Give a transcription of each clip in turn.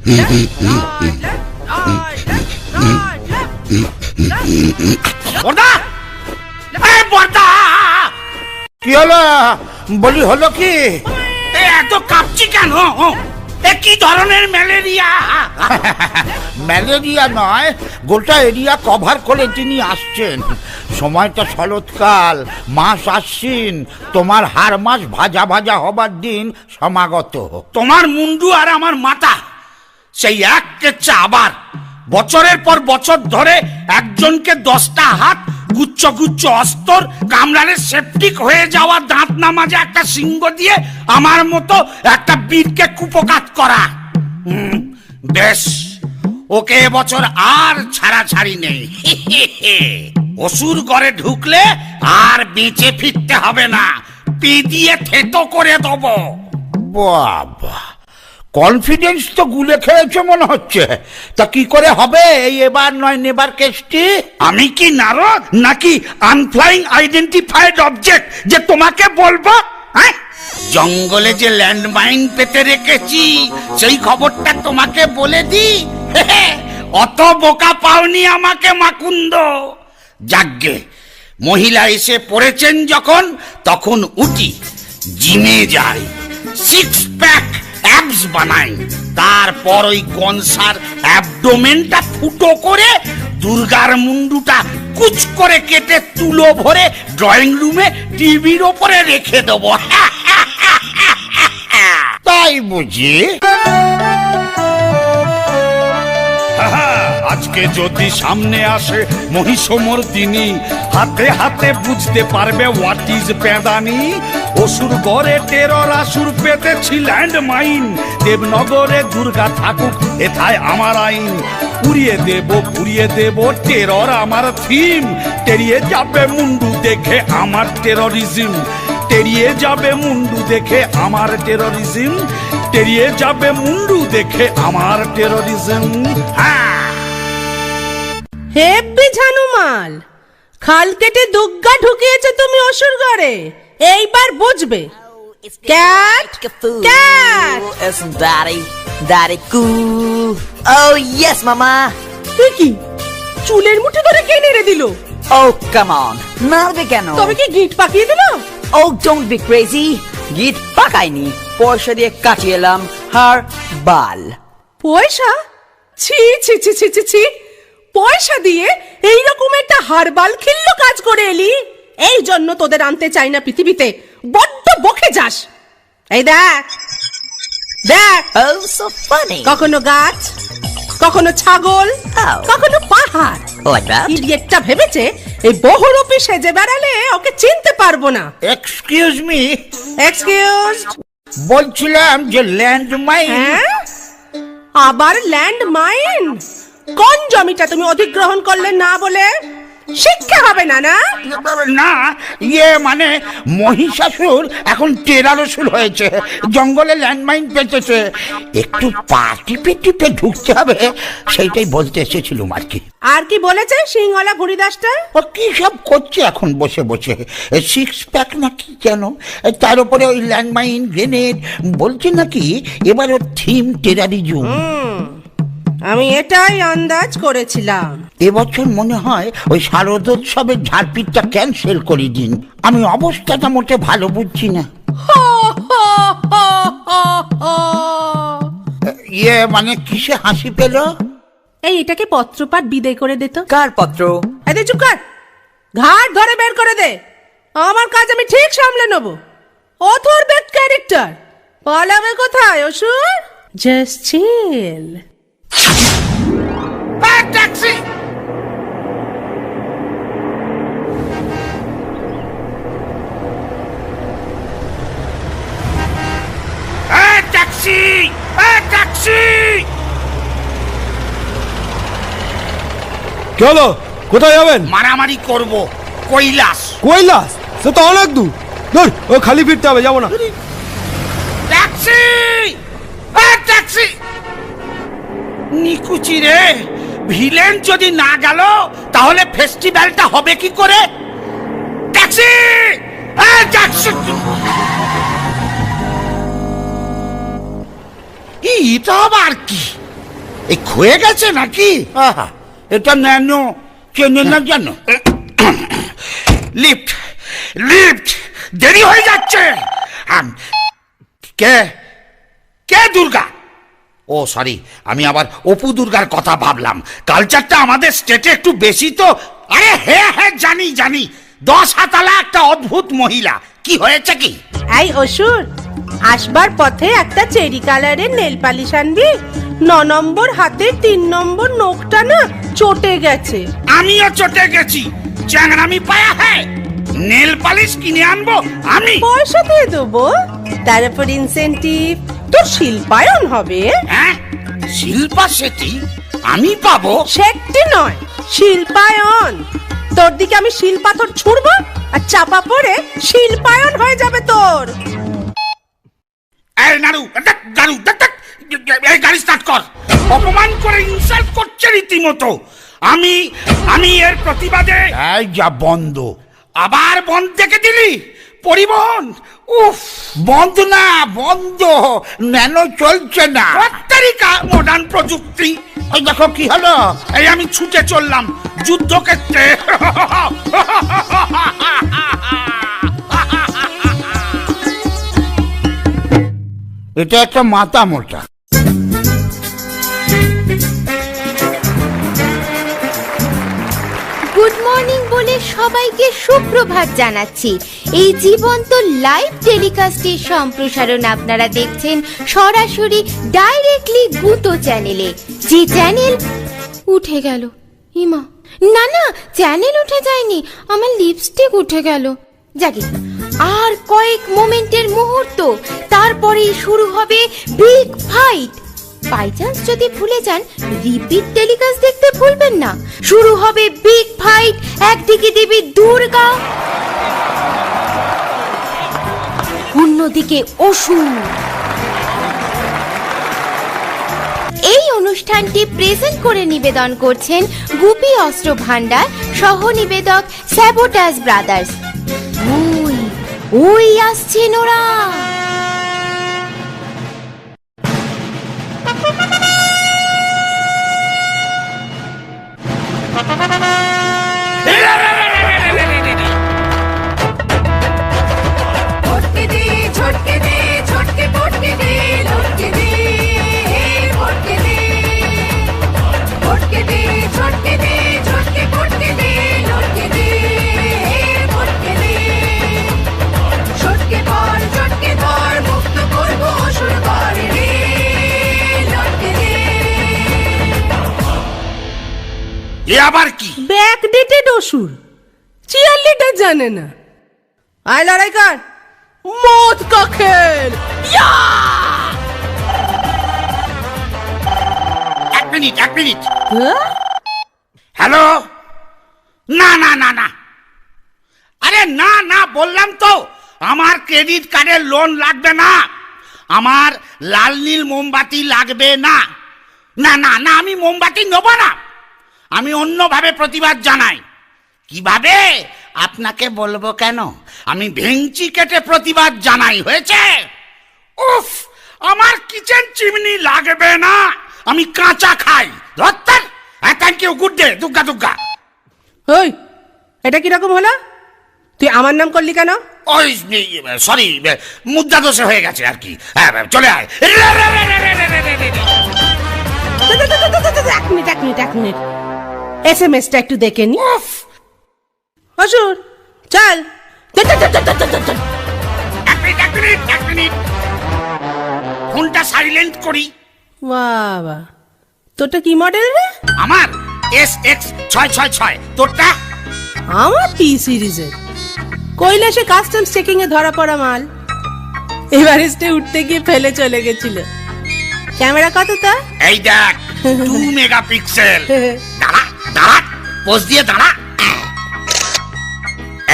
কি হলো বলি, হলো কি? এত কাঁপছি কেন? কি ধরনের ম্যালেরিয়া? ম্যালেরিয়া নয়, গোটা এরিয়া কভার করে তিনি আসছেন। সময়টা শরৎকাল, মাস আশ্বিন, তোমার হার মাস ভাজা ভাজা হবার দিন সমাগত। তোমার মুন্ডু আর আমার মাথা সেই এক কেচ্ছা। আবার বছরের পর বছর ধরে একজনকে 10টা হাত, গুচ্ছ গুচ্ছ অস্তর, কামড়ালে সেপটিক হয়ে যাওয়া দাঁত না মাজা একটা সিংহ দিয়ে আমার মতো একটা বীরকে কুপকাত করা। বেশ, ওকে এবছর আর ছাড়াছাড়ি নেই। অসুর ঘরে ঢুকলে আর বেঁচে ফিরতে হবে না, পি দিয়ে থেতো করে দেবো। বাবা, কনফিডেন্স তো গুলে খেয়েছে মনে হচ্ছে। তা কি করে হবে এই এবার নয় নেবার কেসটি? আমি কি নারদ নাকি আনফ্লাইং আইডেন্টিফাইড অবজেক্ট যে তোমাকে বলবো? জঙ্গলে যে ল্যান্ডমাইন পেতে রেখেছি সেই খবরটা তোমাকে বলে দি। অত বোকা পাওনি আমাকে মাকুন্দ। যাগ্গে, মহিলা এসে পড়েছেন যখন, তখন উঠি, জিমে যাই, 6 প্যাক অ্যাবস বানাই, তারপর ওই কনসার অ্যাবডোমেনটা ফুটো করে দুর্গার মুন্ডুটা কুচ করে কেটে তুলো ভরে ড্রয়িং রুমে টিভির ওপরে রেখে দেবো। তাই বুঝি? আজকে যদি সামনে আসে মহিষমর্দিনী, হাতে হাতে বুঝতে পারবে হোয়াট ইজ পেদানি। অসুর গড়ে টেরর আসুর পেতেছি ল্যান্ড মাইন, দেবনগরে দুর্গা থাকুক এথায় আমার আইন। পুড়িয়ে দেব টেরর আমার থিম, টেরিয়ে যাবে মুন্ডু দেখে আমার টেররিজম। টেরিয়ে যাবে মুন্ডু দেখে আমার টেররিজম, টেরিয়ে যাবে মুন্ডু দেখে আমার টেররিজম। হেব্বি ঝানুমাল, খাল কেটে দুগ্গা ঢুকিয়েছে তুমি অসুর ঘরে, এইবার বুঝবে। Cat cat, It's daddy cool. Oh yes mama. তুই কি চুলের মুঠি ধরে কে নেড়ে দিল? Oh come on, নাড়বে কেন? তবে কি গিট পাকিয়ে দিল? Oh don't be crazy. গিট পাকাইনি, পয়সা দিয়ে কাটিয়ে এলাম হার বাল। পয়সা? ছি ছি ছি ছি ছি ছি, পয়সা দিয়ে এইরকম একটা হারবাল খিল্ল কাজ করে এলি। এই জন্য তোদের আনতে চাই না পৃথিবীতে, বড্ড বকে যাস। এই দেখ দেখ, Oh so funny. কখনো গাছ, কখনো ছাগল, Oh. কখনো পাহাড়। Like that? ইডিয়েটটা ভেবেছে এই বহুরূপী সেজে বেড়ালে ওকে চিনতে পারবো না। Excuse me, excuse? বলছিলাম যে ল্যান্ডমাইন। হ্যাঁ, আবার ল্যান্ড মাইন? কোন জমিটা তুমি অধিগ্রহণ করলে না বলে? শিক্ষা হবে না না? না, ইয়ে মানে মহিষাসুর এখন টেরারসুর হয়েছে, জঙ্গলে ল্যান্ডমাইন পেতেছে, একটু পা টিপে টিপে ঢুকতে হবে, সেইটাই বলতে এসেছিলুম আর কি। আর কি বলেছে সিংহলা ভুড়িদাসটা? ও কি সব করছে এখন বসে বসে, 6 প্যাক নাকি যেন, তার উপরে ওই ল্যান্ডমাইন, গ্রেনেড, বলছে নাকি এবার ওর থিম টেরারিজম। আমি এটাই আন্দাজ করেছিলাম। এবছর মনে হয় ওই শারদোৎসবের ঝাড়পিটটা ক্যান্সেল করে দিন, আমি অবস্থাটা মোটে ভালো বুঝছি না। ইয়ে মানে কিসে হাসি পেল? এই এটাকে পত্রপাঠ বিদায় করে দে তো। কার পত্র? এদের চুপ কর, ঘাট ধরে বের করে দে। আমার কাজ আমি ঠিক সামলে নেব। অথর ব্যাক ক্যারেক্টার পালাবে কোথায় অসুর? Just chill. Taxi! Taxi! Taxi! কি হলো, কোথায় যাবেন? মারামারি করব, কৈলাস। কৈলাস? সে তো অনেক দূর, ধর ও খালি ফিরতে হবে, যাবো না। ট্যাক্সি! ট্যাক্সি! নিকুচি রে, ভিলেন যদি না গেল তাহলে ফেস্টিভ্যালটা হবে কি করে? ট্যাক্সি! ট্যাক্সি! এটা আবার কি? এই ক্ষয়ে গেছে নাকি? আহা, এটা ন্যানো চেনে না জানো? লিফট লিফট দেরি হয়ে যাচ্ছে। কে কে দুর্গা? ও সরি, আমি আবার অপু দুর্গার কথা ভাবলাম। কালচারটা আমাদের স্টেটে একটু বেশি তো। আরে হ্যাঁ হ্যাঁ জানি জানি, 10 হাতালা একটা অদ্ভুত মহিলা। কি হয়েছে কি? এই অসুর, আসবার পথে একটা চেরি কালারের নেল পালিশ আনবি। 9 নম্বর হাতের 3 নম্বর নখটা না চটে গেছে। আমিও চটে গেছি। চ্যাংরামি পায়া হ্যাঁ, নেল পালিশ কিনে আনবো আমি? পয়সা দিয়ে দেবো, তার উপর ইনসেন্টিভ। তোর শিল্পায়ন হবে। হ্যাঁ, শিল্পা শেঠি আমি পাবো? সেটি নয়, শিল্পায়ন। তোর দিকে আমি শিল পাথর ছুড়বো আর চাপা পড়ে শিল্পায়ন হয়ে যাবে তোর। এই নাড়ু নাড়ু, এই গাড়ি স্টার্ট কর। অপমান করে ইনসাল্ট করছে রীতিমতো। আমি এর প্রতিবাদে। এই যা বন্ধ। আবার বন্ধ দেখে দিলি? পরিবহন উফ, বন্ধ না, বন্ধ। ন্যানো চলছে না। তারিকা মডার্ন প্রযুক্তি। ওই দেখো কি হলো। এই আমি ছুটে চললাম যুদ্ধক্ষেত্রে। এটা একটা মাথা মোটা। গুড মর্নিং বলে সবাইকে সুপ্রভাত জানাচ্ছি। এই জীবন্ত লাইভ টেলিকাস্টের সম্প্রসারণ আপনারা দেখছেন সরাসরি ডাইরেক্টলি গুতো চ্যানেলে। যে চ্যানেল উঠে গেল। ইমা, না না, চ্যানেল উঠে যায়নি, আমার লিপস্টিক উঠে গেল। যাকে আর কয়েক মোমেন্টের মুহূর্ত, তারপরেই শুরু হবে বিগ ফাইট। বাই চান্স যদি ভুলে যান, রিপিট টেলিকাস্ট দেখতে ভুলবেন না। শুরু হবে বিগ ফাইট। একদিকে দেবী দুর্গা, অন্যদিকে অসুর। এই অনুষ্ঠানটি প্রেজেন্ট করে নিবেদন করছেন গুপি অস্ত্র ভান্ডার, সহ নিবেদক স্যাবোটাস ব্রাদার্স। ওই ওই আসছেন ওরা। এ আবার কি? ব্যাকডেটেড অসুর, চিয়ার লিডার জানে না। আয় লড়াই কর, মত কা খেল। এক মিনিট। হ্যালো, না না না না, আরে না না বললাম তো, আমার ক্রেডিট কার্ডের লোন লাগবে না, আমার লাল নীল মোমবাতি লাগবে না। না না না, আমি মোমবাতি নেব না। আমি অন্যভাবে প্রতিবাদ জানাই। কিভাবে আপনাকে বলবো কেন? আমি ভেঙচি কেটে প্রতিবাদ জানাই, হয়েছে? উফ, আমার কিচেন চিমনি লাগবে না, আমি কাঁচা খাই। ধর, thank you, good day, Durga Durga. ওই, এটা কিরকম হলো? তুই আমার নাম করলি কেন? ওই সরি, মুদ্রা দোষে হয়ে গেছে আর কি। হ্যাঁ, চলে আয়। এক মিনিট, এসএমএসটা একটু দেখে নি। অসুর, চল। এক মিনিট, ফোনটা সাইলেন্ট করি। বাবা, তোরটা কি মডেল রে? আমার SX666। তোরটা? আমার টি সিরিজের কৈলাসে কাস্টমস চেকিং এ ধরা পড়া মাল। এভারেস্টে উঠতে গিয়ে ফেলে চলে গেছিল। ক্যামেরা কত তা? এই দেখ, 2 মেগাপিক্সেল। দাঁড়া, পোজ দিয়ে দাঁড়া।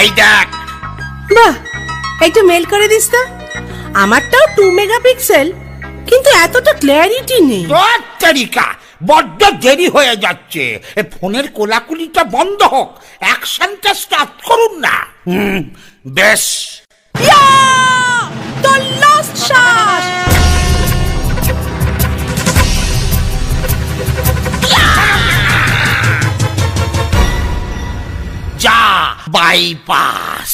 এই দেখ। বাহ, একটু মেল করে দিস তো। আমারটাও 2 মেগাপিক্সেল, কিন্তু এতটা ক্ল্যারিটি নেই। তোর তরিকা, বড্ড দেরি হয়ে যাচ্ছে। এ ফোনের কোলাকুলিটা বন্ধ হোক, অ্যাকশনটা স্টার্ট করুন না। বেশ। তোর লাস্ট শ্বাস। বাইপাস।